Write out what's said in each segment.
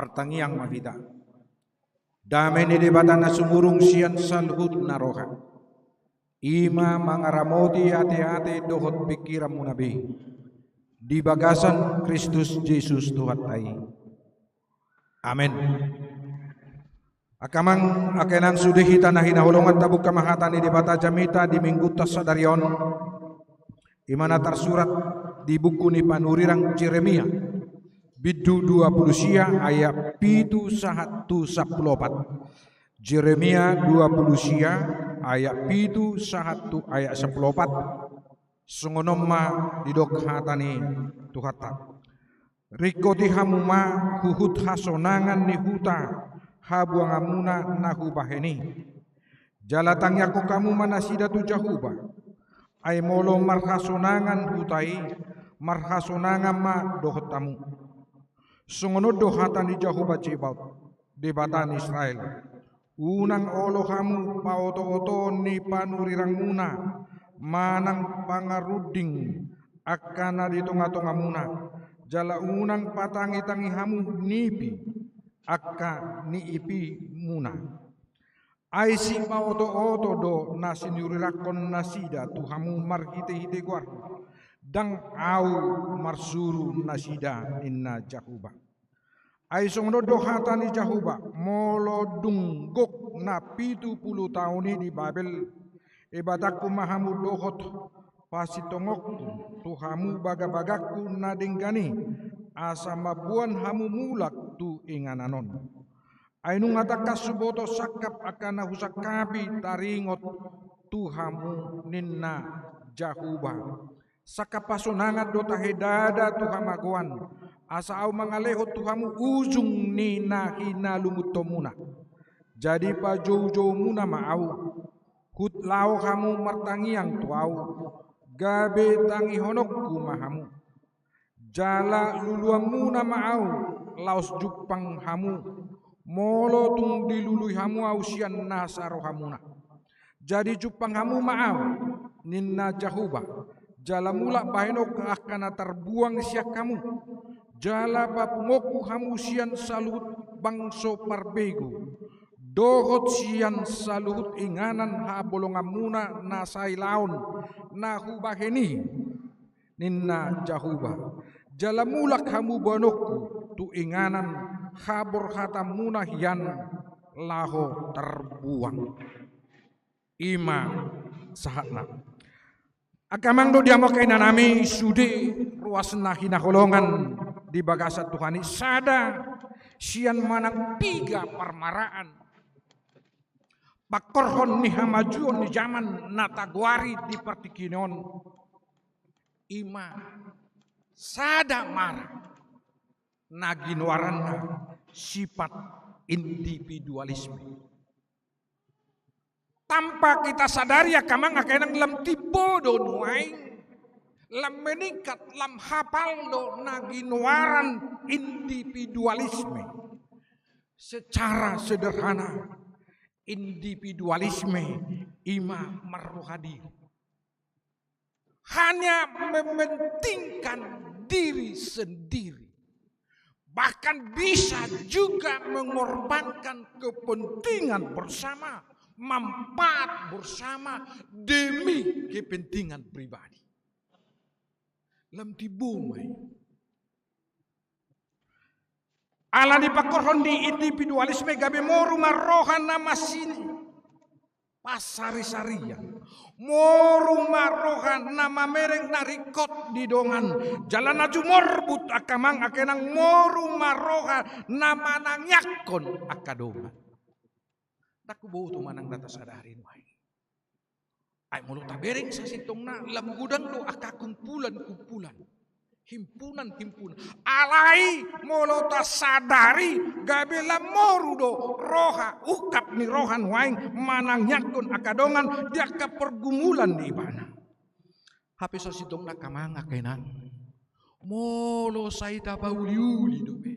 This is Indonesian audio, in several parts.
martangiang mavita. Damai ni debatan na sumurung sian salhut na roha. Ima mangaramoti ate-ate dohot pikiran munabi. Di bagasan Kristus Yesus Tuhan tai. Amin. Akamang akenan sudehi tanah hinahulungan tabuk kamahatan di debata jamita di minggu tasadarion. Imana tersurat di buku ni panurirang Jeremia. Bidu 20 sia ayat pitu 114. Jeremia 20 sia ayat pitu 1 ayat 14. Sungonoma didok hatani tuhata. Riko dihamuma huhut hasonangan ni huta habuang amuna nahu baheni. Jalatang yako kamu manasida tu jahuba. Ay molo marhasonangan hutai marhasonangan ma dohotamu. Sungonod dohatan di jahuba cibaut debatan Israel. Unang olohamu paoto-oto ni panurirang muna. Manang pangaruding akana di tonga-tonga muna. Jala unang patangi-tangi hamu nipi akka niipi muna. Ay si paoto-oto do nasinurirakon nasida tuhamu marhite-hite guar. Dang au marsuru nasida inna jahuba. Ay songno dohata ni jahuba molo dunggok na 70 tahun di Babel. Ibadaku mahamu dohot pasitongokku tuhamu bagabagaku nadinggani asa mabuan hamu mulak tu ingananon. Ainu ngatakas suboto sakap akana husakapi taringot tuhamu ninna jahuba. Sakapasonangat do tahedada tuhamaguan asa au mangalehot tuhamu ujung nina hina lumutomuna. Jadi pa jow-jow muna maau. Hutlao kamu martangiang tuau, gabe tangi honokku mahamu. Jala luluang muna maau, laos jupang hamu. Molo tung dilului hamu ausian nasaro hamuna. Jadi jupang hamu maau, ninna jahuba. Jala mula bahenok akana terbuang siak kamu. Jala papungoku hamu sian salut bangso parbegu. Dohot sian saluhut inganan ha bolongan muna nasai laon nahu baheni ninna jahuba. Jalamulak hamu banokku tu inganan habor hata muna hian laho terbuang. Ima sahatna. Akamang do diamo kainanami sudi ruas nahina holongan di bagasa Tuhani sada sian manang piga parmaraan. Pakorhon ni hamajuon ni zaman natagwari di partikinon ima sada marah naginwaran sifat individualisme. Tanpa kita sadari ya kamang akenang lam tibo do nuaing lam meningkat lam hafal do naginwaran individualisme. Secara sederhana individualisme ima marrohadi hanya mementingkan diri sendiri, bahkan bisa juga mengorbankan kepentingan bersama, manfaat bersama demi kepentingan pribadi. Lam tibumai ala di pakorhon di individualisme gabe moru marrohan nama sini pasari-sarian moru marrohan nama mereng narikot di dongan jalan aju morbut akamang akenang moru marrohan nama nangyakon akadongan taku bau tu manang data sadarin wai ay mulut tabereng sa sitongna lam gudang do akakumpulan himpunan alai molota sadari gabela morudo roha ukap ni rohan waing manang nyakon akadongan dia ka pergumulan di ibana hape sa sitong nakamanga kenan molo saita pauliuli dobe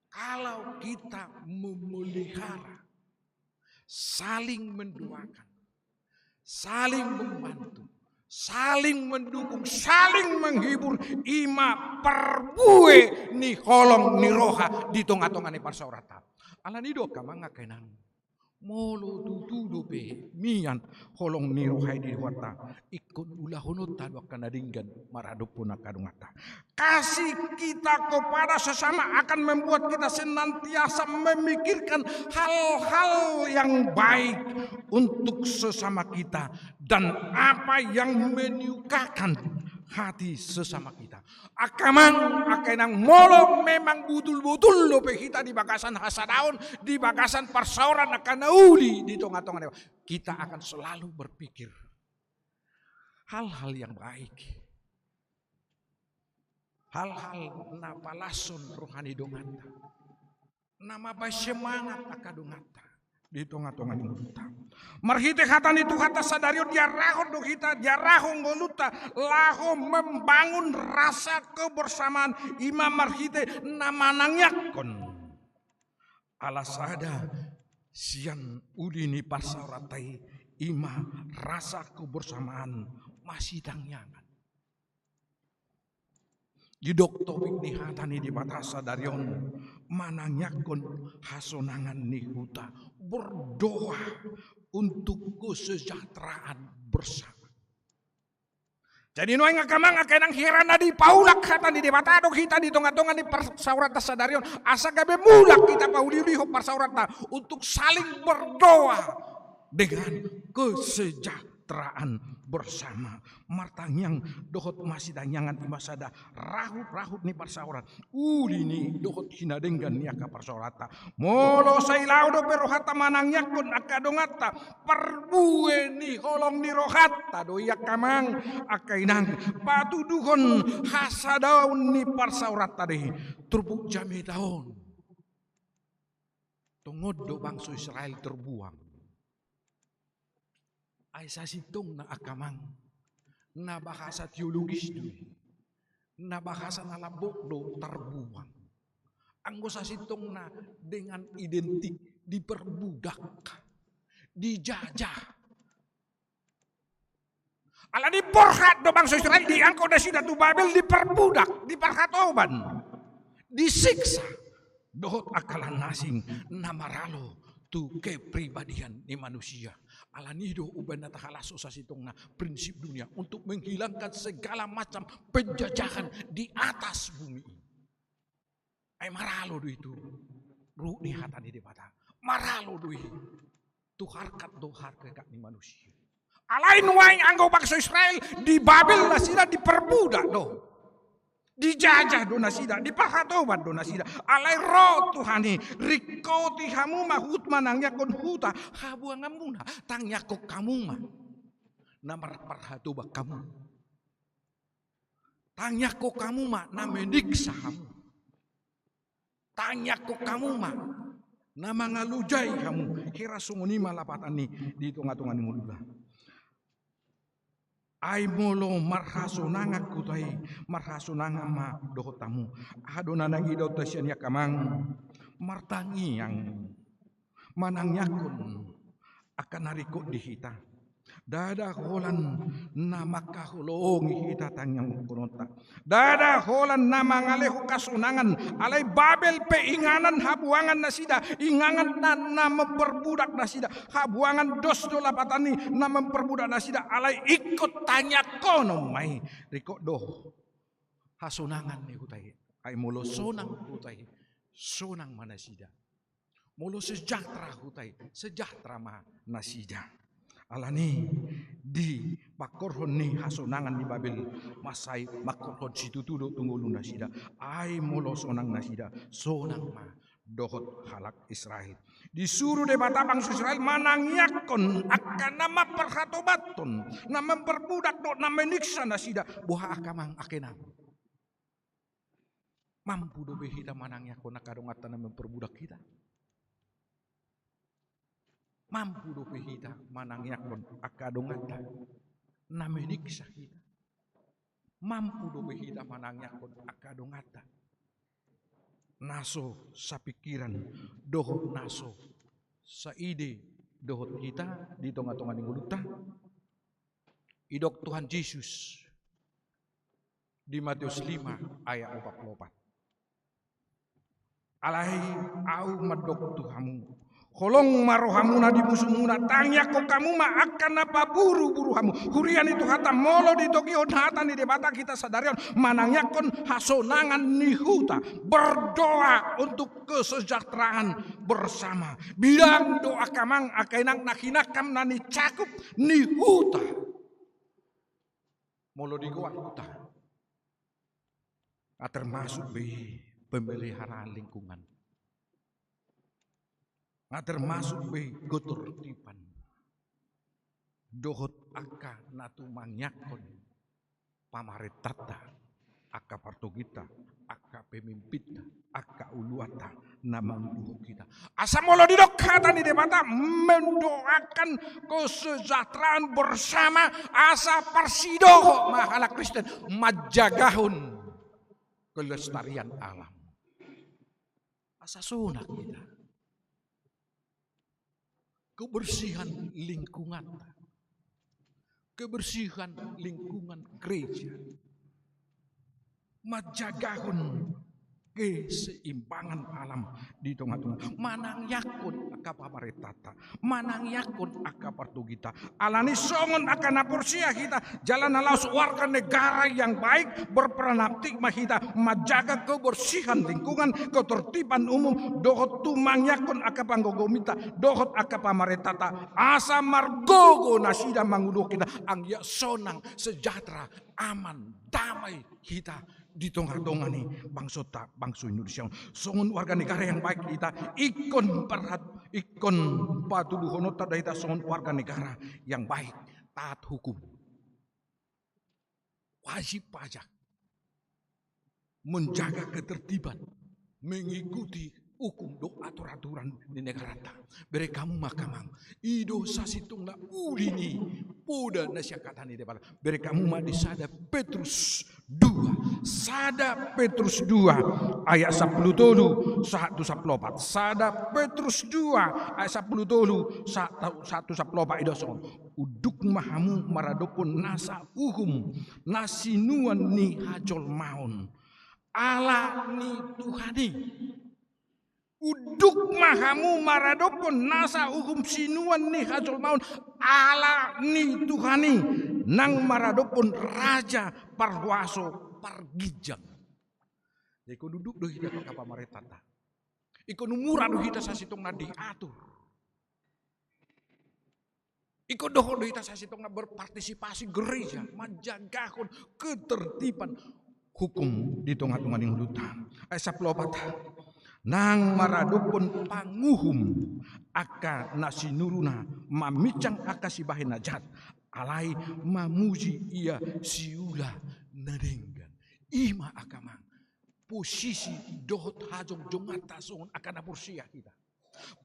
kalau kita memelihara saling mendoakan saling membantu saling mendukung, saling menghibur, ima perbue ni holong ni roha di tonga-tonga ni parsaurata. Ala ni do kamang ngakenan. Molo tutudo pe mian holong ni roha di wata ikut ulah hunut tadwa kanadinggan maradupun akadungata. Kasih kita kepada sesama akan membuat kita senantiasa memikirkan hal-hal yang baik untuk sesama kita dan apa yang menyukakan hati sesama kita. Akamang akenang molo memang betul-betul lope kita di bagasan hasadaun, di bagasan persauran akan nauli di tonga-tonga dewa. Kita akan selalu berpikir hal-hal yang baik. Hal-hal na palason rohani dongata. Nama baik semangat akadongata. Di tonga-tonga ngoluta. Marhite hatan itu kata sadario dia rahon do kita, dia rahon ngoluta, laho membangun rasa kebersamaan imam marhite namanangyakon. Alasada sian udini pasauratai ima rasa kebersamaan masih dangyangan. Di topik ni hatani di batasa darion manangyakon hasonangan ni huta berdoa untuk kesejahteraan bersama. Jadi noy ngakamang akenang hirana di paulak hatani di batado kita di tonga-tonga di parsaurata sadarion asa gabe mulak kita pauliuliho parsaurata untuk saling berdoa dengan kesejahteraan bersama. Martangyang dohot masih danyangan imasada rahut-rahut ni parsaurat uli ni dohot hinadenggan ni aka parsaurata molo sailau do perohata manangyakon akadongata perbue ni holong ni rohata do yakamang akainang patuduhon hasadaun ni parsaurata deh turbuk jami daun tungod do bangsa Israel terbuang ay sasitong na akamang na bahasa teologis do na bahasa na labok do terbuang anggo sasitong na dengan identik diperbudak dijajah ala di porhat do bangsa Israel diangko da sida tu Babel diperbudak diperhatoban disiksa dohot akalan nasing na maralo tu kepribadian ni manusia. Alanido uban natahalaso sa sitong na prinsip dunia untuk menghilangkan segala macam penjajahan di atas bumi. Ay maralo do itu. Ru ni hatan di bata. Maralo do itu. Tu harkat do harkat ni manusia. Alain waing anggo bangsa Israel di Babel na sila diperbudak do. Dijajah do nasida, dipahatoban do nasida. Alay ro Tuhani, rikoti hamu mahut manangyakon huta, habuangan muna, tangyakok kamu mah. Namar parhatoba kamu. Tangyakok kamu mah, namediksa kamu. Tangyakok kamu mah, namangalujay kamu. Kira sungunima lapatan ni, di tunga-tunga ni mulula. Ay molo marhasonanga kutai marhasonanga ma dohotamu adonanang idot tasyan yakamang martangi yang manangyakon akan narikot di hita dada holan na makahulongi hita tangyang kunota dada holan na mangaleho kasunangan alay Babel pe inganan habuangan nasida ingangan na memperbudak nasida habuangan dos do lapatani na memperbudak nasida alay ikut tanya kono may rikot do hasunangan ni hutai ay mulo sonang hutai sonang manasida mulo sejahtera hutai sejahtera ma nasida alani di pakorhon ni hasunangan di Babel masai makorhon situtudo tunggulun nasida ay mulo sonang nasida sonang ma dohot halak Israel disuruh de bata bangsa Israel manangyakon akan nama perhatobaton nama memperbudak do nama meniksa nasida buah akamang akenang mampu do behita manangyakon akadongatan nama memperbudak kita mampu do pehita manangyakon akadongata na meniksa kita mampu do pehita manangyakon akadongata naso sa pikiran dohot naso sa ide dohot kita di tonga-tonga ni nguluta idok Tuhan Yesus di Matius 5 ayat 44. Alai au madok Tuhamu, kolong marohamuna di musuhmuna, tanya kok kamu ma akan apa buru-buru hamu. Hurian itu hata molo di Tokyo hata di debata kita sadarian manangnya kon hasonangan nihuta, berdoa untuk kesejahteraan bersama. Bilang doa kamang akainang nakinakam nani cakup nihuta. Molo di goa huta. Termasuk pemeliharaan lingkungan. Termasuk ketertiban. Dohot aka natu mangyakon pamaretata, aka partogita, aka pemimpinta, aka uluata, namang duho kita. Asa molo didokatan di debata mendoakan kesejahteraan bersama, asa persidoho mahala Kristen majagahun kelestarian alam. Asa sunat kita. Kebersihan lingkungan. Kebersihan lingkungan gereja. Majagahun keseimbangan alam di tengah-tengah. Manang yakun aka pamaretata, manang yakun aka partugita. Alani songon akan napursia kita, jalan alaus warga negara yang baik berperan aktif kita menjaga kebersihan lingkungan, ketertiban umum. Dohot tumang yakun aka panggogomita, dohot aka pamaretata. Asa margogo nasida mangudo kita, angya sonang sejahtera, aman, damai kita. Di tengah-tengah nih bangsa Indonesia, songon warga negara yang baik kita, ikon patuduhono tada kita songon warga negara yang baik, taat hukum, wajib pajak, menjaga ketertiban, mengikuti hukum do aturan di negara ta. Bere kamu makamang ido sasitung na ulini poda nasyakatani depan. Bere kamu ma di sada Petrus 2 ayat 10 satu saplopat. Sada Petrus 2 ayat 10 satu saplopat ido son. Uduk mahamu maradopun nasa uhum nasinuan ni hajol maun. Ala ni Tuhani. Uduk mahamu maradopon nasa uhum sinuan ni hajol maun ala ni Tuhani nang maradopon raja parwaso pargijang. Iko duduk doh hita ka pamaretata. Iko numura doh hita sasitong na diatur. Iko doh hita sasitong na berpartisipasi gereja, majagahon ketertiban hukum di tengah-tengah ning hutan. Ayat 10 nang maradopon panguhum aka nasinuruna mamicang aka sibahe najat alai mamuji ia siula nadenggan ima akamang posisi dohot hajong jongata songon aka napursia kita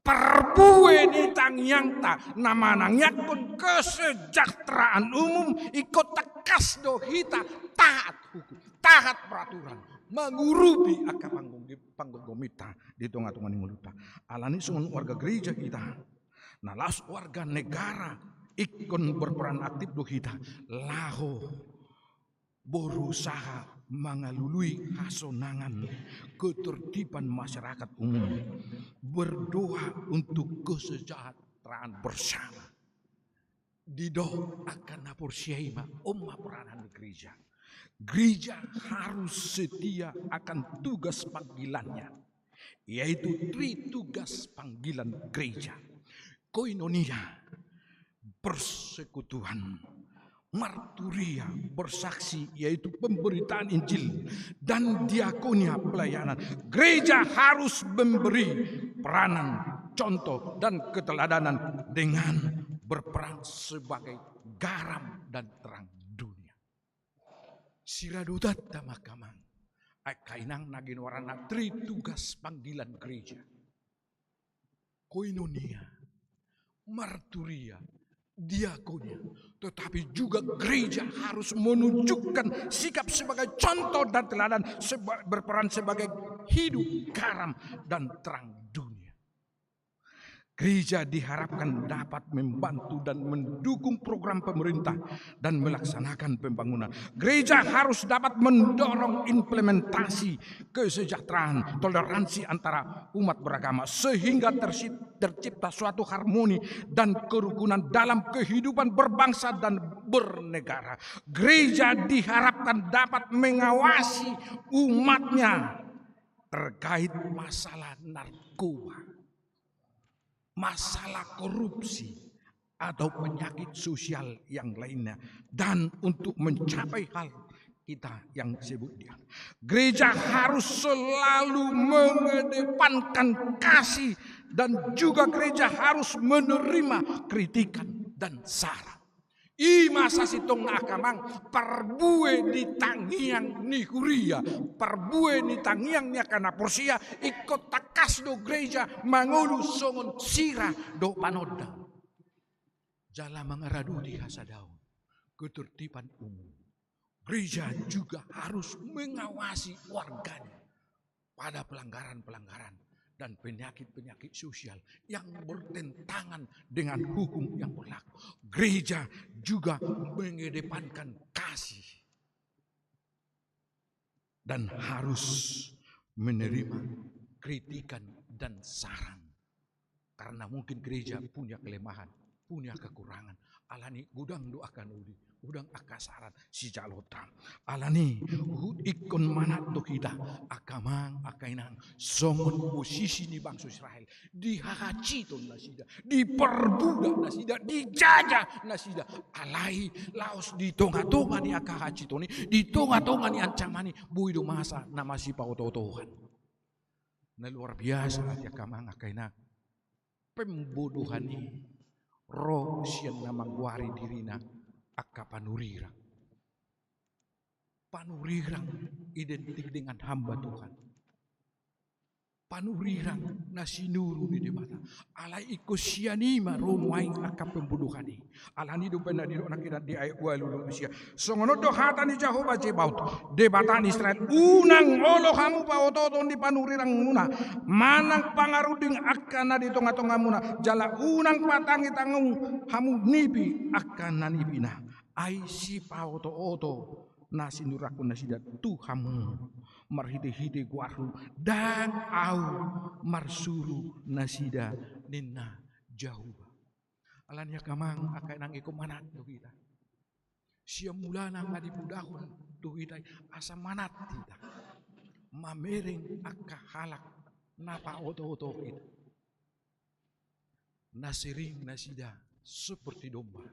perbuwe di tangyangta namanang yakun kesejahteraan umum ikut tekas dohita taat hukum taat peraturan mengurupi aka panggogomita di tengah-tengah muluta. Alani sungun warga gereja kita. Nalas warga negara ikon berperan aktif do kita. Laho berusaha mengalului hasonangan ketertiban masyarakat umum. Berdoa untuk kesejahteraan bersama. Dido akan napursiaima umma peranan gereja. Gereja harus setia akan tugas panggilannya, yaitu tugas panggilan gereja. Koinonia, persekutuan, marturia, bersaksi, yaitu pemberitaan Injil, dan diakonia, pelayanan. Gereja harus memberi peranan, contoh, dan keteladanan dengan berperan sebagai garam dan terang. Siradutat tamakamang kainang nagin warana tugas panggilan gereja. Koinonia, marturia, diakonia, tetapi juga gereja harus menunjukkan sikap sebagai contoh dan teladan, berperan sebagai hidup garam dan terang dunia. Gereja diharapkan dapat membantu dan mendukung program pemerintah dan melaksanakan pembangunan. Gereja harus dapat mendorong implementasi kesejahteraan, toleransi antara umat beragama sehingga tercipta suatu harmoni dan kerukunan dalam kehidupan berbangsa dan bernegara. Gereja diharapkan dapat mengawasi umatnya terkait masalah narkoba, masalah korupsi, atau penyakit sosial yang lainnya, dan untuk mencapai hal kita yang disebut dia. Gereja harus selalu mengedepankan kasih dan juga gereja harus menerima kritikan dan saran. Masa sitong akamang parbue di tangiang ni huria, parbue ni tangiang ni akana porsia ikut takas do gereja mangulu songon sira do panoda. Jala mengeradu di hasadaun ketertiban umum. Gereja juga harus mengawasi warganya pada pelanggaran-pelanggaran dan penyakit-penyakit sosial yang bertentangan dengan hukum yang berlaku. Gereja juga mengedepankan kasih dan harus menerima kritikan dan saran. Karena mungkin gereja punya kelemahan, punya kekurangan. Alani gudang doakan udi, gudang akasaran si jalota. Alani ikon manat to kita akamang akainang songon posisi ni bangsa Israel dihakaciton nasida, diperbudak nasida, dijajah nasida. Alai laos di tonga-tonga ni akahacitoni, di tonga-tonga ni ancamani buido masa nama si pautotohan. Na luar biasa at akamang akainang pembodohan ni roh siang namang wari dirina akka panurirang. Panurirang identik dengan hamba Tuhan. Panurirang na sinuru di mata. Alai iko sianima romaing akka pembunuhani. Alani do pena di nakira di ayat 8 sia. Songono do hata ni Jehova Jebaut. Debatan Israel unang olo kamu paototon di panurirang muna. Manang pangaruding akka na di tonga-tonga muna. Jala unang patangi tangung hamu nipi akka na nipina. Ai si paoto-oto na sinuraku na sida Tuhamu marhide-hide guaru dan au marsuru nasida ninna jauh. Alanya kamang akai nang iko manat tu kita. Siam mulana ngadi budahun tu kita asa manat kita. Mamering akka halak napa oto-oto kita. Nasiring nasida seperti domba.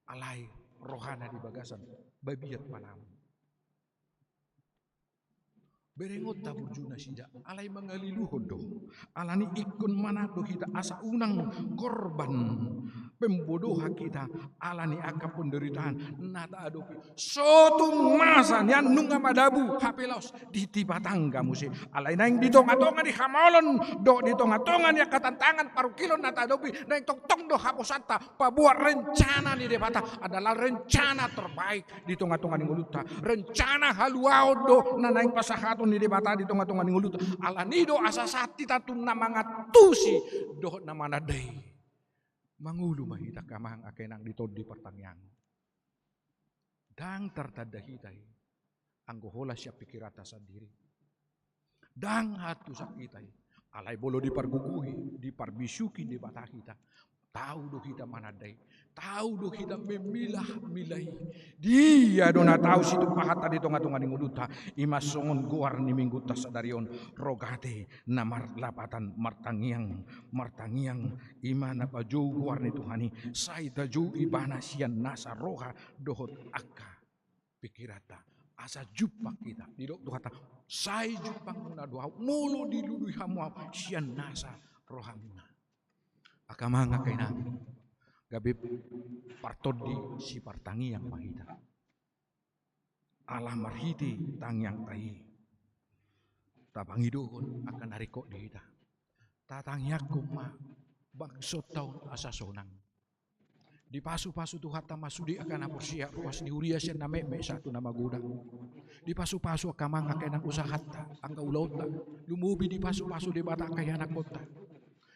Alai rohana di bagasan babiat malam. Berengot tabur juna sida alai mangaliluhon do alani ikon mana do kita asa unang korban pembodohan kita alani akan penderitaan nata adopi sotung masa nian nunga madabu hapelos di tiba tangga musi alai naing di tonga-tonga di hamalon do di tonga-tonga ni katantangan paru kilon nata adopi naing tong-tong do haposata pabuat rencana ni debata adalah rencana terbaik di tonga-tonga ni nguluta rencana haluau do nanaing pasahat ni debata di tonga-tonga ni ngulut alanido asasati tatun namangatusi doh namana day mangulu mahita kamang akenang ditod di pertanyaan dang tertada hitai anggohola siap pikirata sendiri dang hatu sakitai alai bolo diparguguhi diparbisuki di bata kita tahu do kita mana day tahu do kita memilah-milahi dia dona tahu situ pahata di tonga-tonga ni nguluta imas songon guar ni minggu tasadarion rogate namar lapatan martangiang imana baju guar ni tuhani sai taju ibana sian nasa roha dohot akka pikirata asa jupak kita di dok kata sai jupak muna doa mulu dilului hamu sian nasa rohamuna akamanga kaina gabe partodi si partangi yang mahita ala marhiti tangyang tai tabangidohon akan nariko dihita tatangyak kuma bangsot taun asa sonang di pasu-pasu tu hatta masudi akan apursia ruas di huria sian na meme satu nama gudang di pasu-pasu akamang akan usaha hatta angka ulauta lumubi di pasu-pasu di bata kaya anak kota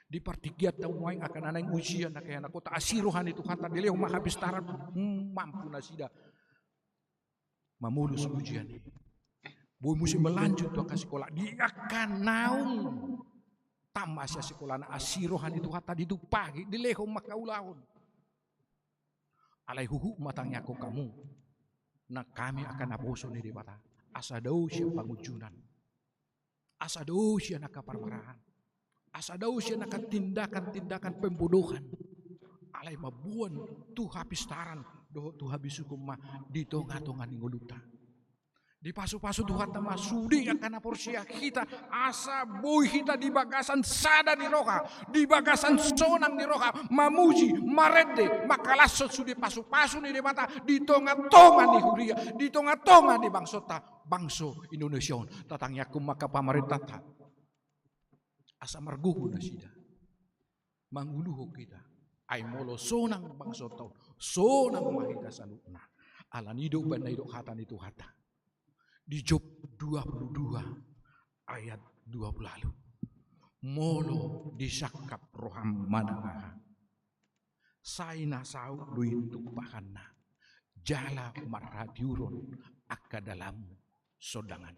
Di partigiat daw moing akan anay ujian na kaya nako taasiruhan itu kata dili mahabis tarat mampu na sida mamulus ujian. Boy musim melanjut tuh ke sekolah dia akan naung tamas ya sekolah na asiruhan itu kata di pagi di leho makaulaon. Alai huhu matangnya ko kamu. Na kami akan naboso ni di bata. Asa daw siya pangujunan. Asa daw siya nakaparmarahan. Asa daw siya nakatindakan-tindakan pembunuhan. Alay mabuan tu hapistaran doho tu habis hukum di tonga-tonga ninguluta. Di pasu-pasu Tuhan tama sudi akan aporsia kita asa boy kita di bagasan sada di roha, di bagasan sonang di roha, mamuji, marede, makalasot sudi pasu-pasu ni di mata, di tonga-tonga di huria, di tonga-tonga di bangso Indonesia, tatangnya kumaka pamarintah ta. Asa marguhu na sida, manguluho kita, ay molo sonang bangso taon, sonang mahita salutna, alanido ba na idok hatan itu hata. Di Job 22 ayat 20 lalu. Molo disakap roham manangaha. Saina sau duit tumpahanna. Jala marhadiuron akadalam sodangan.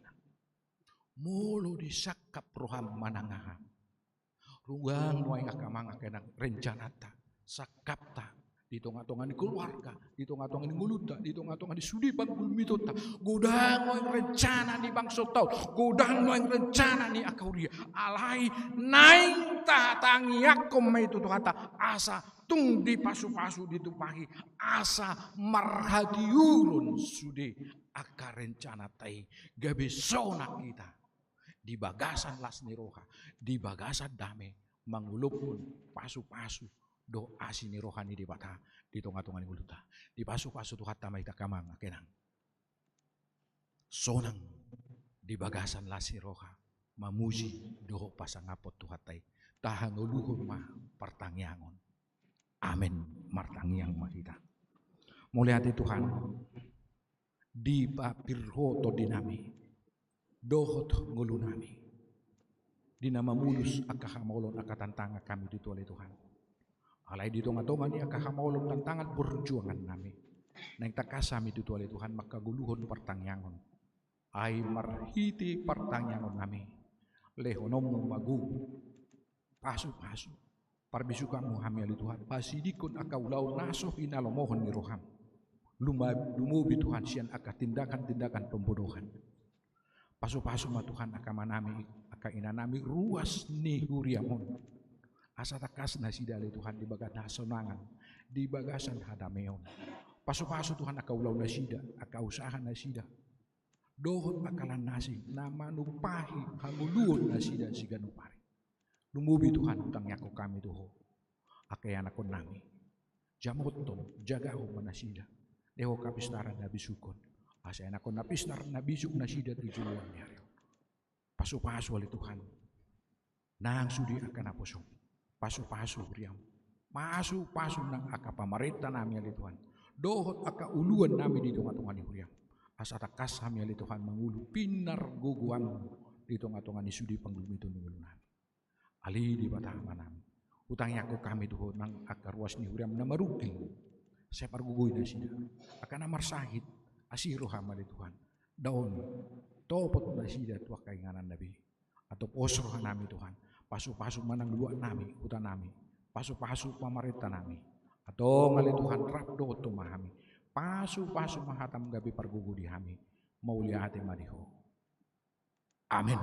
Molo disakap roham manangaha. Ruang nuay akamang akenang rencanata. Sakapta. Di tonga-tonga ni keluarga, di tonga-tonga ni nguluta, di tonga-tonga di sudipan bulmitota, godang yang rencana di bangsa tau, godang yang rencana ni akauria, alai naing tatangi yakom itu kata asa tung di pasu-pasu ditupahi, asa marhadiurun sudi akar rencana tai gabesona kita di bagasan las niroha, di bagasan dame mangulupun pasu-pasu. Do asini rohani di bata di tonga-tonga ni guluta di pasu-pasu tu hatta maita kamang akenang sonang di bagasan lasi roha mamuji doho pasangapot tu hatai tahang uluhur ma pertangyangon amin martangyang makita mulai hati Tuhan di papirho to dinami dohot ngulunami di nama mulus akahamolon akatantanga kami ditualai Tuhan. Alay di tonga-tonga ni akahamolong tantangan perjuangan nami. Nang takasami itu oleh Tuhan maka guluhon pertangyangon. Ay marhiti pertangyangon nami. Lehonom magu. Pasu-pasu. Parbisuka muhamil Tuhan. Pasidikon akaulau nasoh inalomohon ni roham. Lumubi Tuhan sian aka tindakan-tindakan pembunuhan. Pasu-pasu ma Tuhan akamanami akainanami ruas ni huriamon. Asa takas na sida le Tuhan di bagana sonangan di bagasan hadameon pasu-pasu Tuhan akaulaw na sida akausahan na sida dohot akalan nasi nama nupahi hanguluon na sida siga nupari lumubi Tuhan utang yako kami doho akayan ako nami jamoton jagaho manasida deho kapistaran na bisukon asayan ako napistar na bisuk na sida tijuluan niya pasu-pasu ali Tuhan nang sudi akan aposong pasu-pasu riam, pasu-pasu nang aka pamarita nami ali Tuhan, dohot aka uluan nami di tonga-tonga ni riam, asa takas kami ali Tuhan mangulu pinar guguan di tonga-tonga ni sudi panggulmito ni nami, ali di batama nami, utangnya ako kami dohot nang aka ruas ni riam na marugil, saya pargugoy na sida, aka na marsahit, asiroh hama ali Tuhan, daon, topot na sida tuwa kainganan nabi, atau posroh nami Tuhan. Pasu-pasu manang luak nami, hutan nami, pasu-pasu pamarita nami, atau ngali Tuhan rapdo to mahami, pasu-pasu mahatam gabi pargugu di hami, maulia hati mariho. Amin.